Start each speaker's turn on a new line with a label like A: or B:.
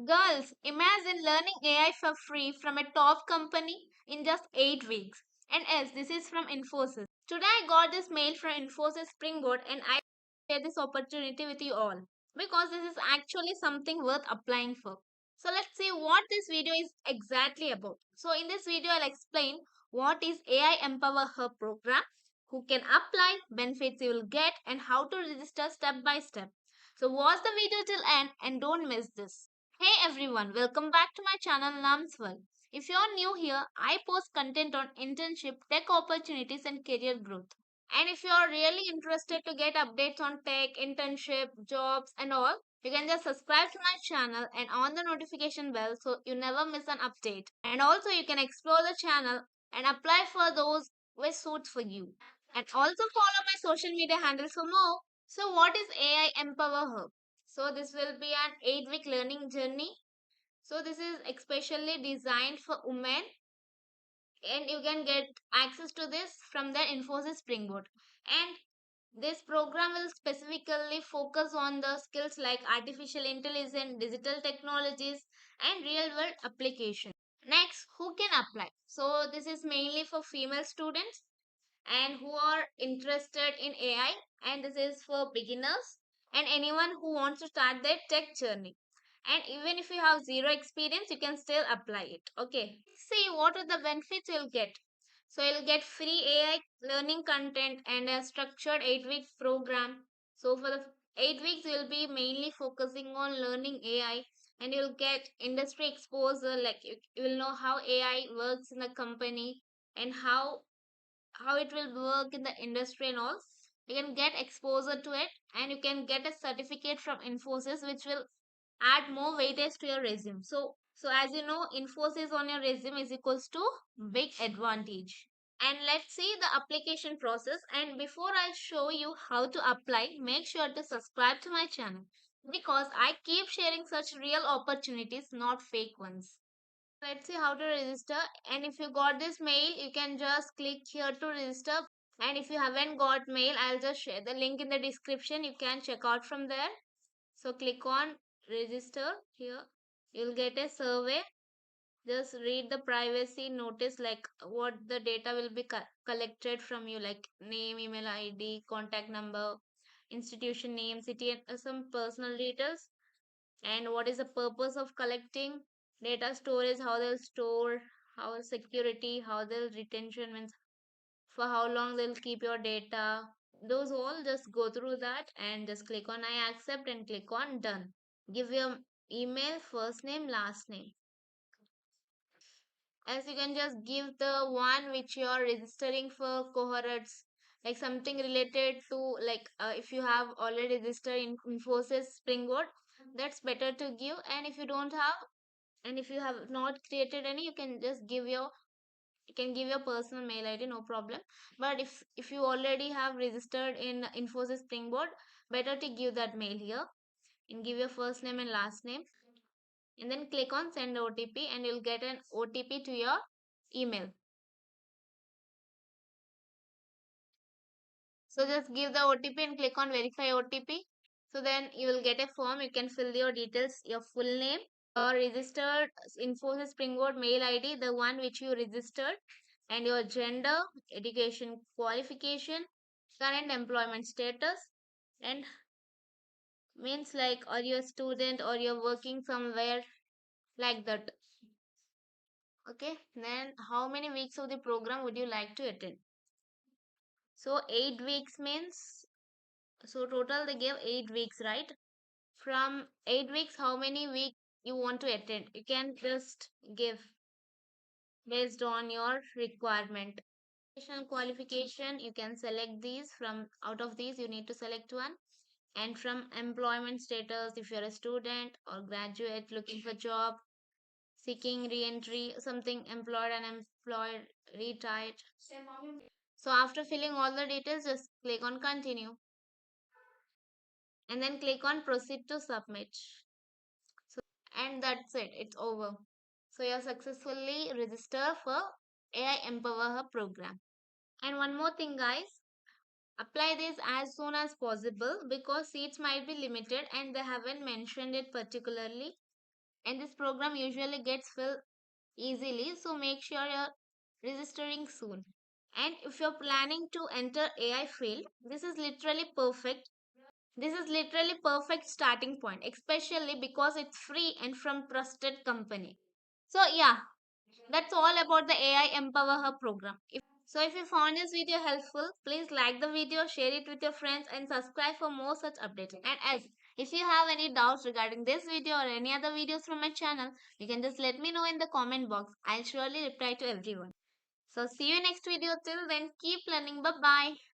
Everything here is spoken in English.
A: Girls, imagine learning AI for free from a top company in just 8 weeks. And yes, this is from Infosys. Today I got this mail from Infosys Springboard and I share this opportunity with you all because this is actually something worth applying for. So let's see what this video is exactly about. So in this video I'll explain what is AI Empower Hub program, who can apply, benefits you will get and how to register step by step. So watch the video till end and don't miss this. Hey everyone, welcome back to my channel Namswal. If you're new here, I post content on internship, tech opportunities and career growth. And if you're really interested to get updates on tech, internship, jobs and all, you can just subscribe to my channel and on the notification bell so you never miss an update. And also you can explore the channel and apply for those which suits for you. And also follow my social media handles for more. So what is AI Empower Hub? So this will be an 8-week learning journey. So this is especially designed for women and you can get access to this from the Infosys Springboard. And this program will specifically focus on the skills like artificial intelligence, digital technologies and real world application. Next, who can apply? So this is mainly for female students and who are interested in AI, and this is for beginners and anyone who wants to start their tech journey. And even if you have zero experience, you can still apply it. Okay. See what are the benefits you'll get. So you'll get free AI learning content and a structured 8-week program. So for the 8 weeks, you'll be mainly focusing on learning AI and you'll get industry exposure, like you will know how AI works in the company and how it will work in the industry and all. You can get exposure to it and you can get a certificate from Infosys which will add more weightage to your resume. So as you know, Infosys on your resume is equals to big advantage. And let's see the application process. And before I show you how to apply, make sure to subscribe to my channel because I keep sharing such real opportunities, not fake ones. Let's see how to register. And if you got this mail, you can just click here to register. And if you haven't got mail, I'll just share the link in the description. You can check out from there. So click on register here. You'll get a survey. Just read the privacy notice, like what the data will be collected from you, like name, email ID, contact number, institution name, city and some personal details. And what is the purpose of collecting data storage, how they'll store, how security, how they'll retention means, for how long they'll keep your data. Those all just go through that and just click on I accept and click on done. Give your email, first name, last name. As you can just give the one which you are registering for cohorts, like something related to, like if you have already registered in Infosys Springboard, that's better to give. And if you don't have, and if you have not created any, you can just give your, you can give your personal mail ID, no problem. But if you already have registered in Infosys Springboard, better to give that mail here and give your first name and last name and then click on send OTP and you'll get an OTP to your email. So just give the OTP and click on verify OTP. So then you will get a form. You can fill your details, your full name, registered Infosys Springboard mail ID, the one which you registered, and your gender, education qualification, current employment status, and means like are you a student or you're working somewhere, like that. Okay, then how many weeks of the program would you like to attend? So 8 weeks means, so total they give 8 weeks, right? From 8 weeks, how many weeks you want to attend? You can just give based on your requirement. Educational qualification, you can select these. From out of these you need to select one. And from employment status, if you're a student or graduate looking for job, seeking re-entry, something employed, unemployed, retired. So after filling all the details, just click on continue and then click on proceed to submit. So, and that's it, it's over. So you're successfully registered for AI Empower Her program. And one more thing, guys, apply this as soon as possible because seats might be limited and they haven't mentioned it particularly. and this program usually gets filled easily, so make sure you're registering soon. And if you're planning to enter AI field, this is literally perfect starting point, especially because it's free and from trusted company. So yeah, that's all about the AI Empower Her program. If you found this video helpful, please like the video, share it with your friends, and subscribe for more such updates. And as if you have any doubts regarding this video or any other videos from my channel, you can just let me know in the comment box. I'll surely reply to everyone. So see you next video. Till then, keep learning. Bye bye.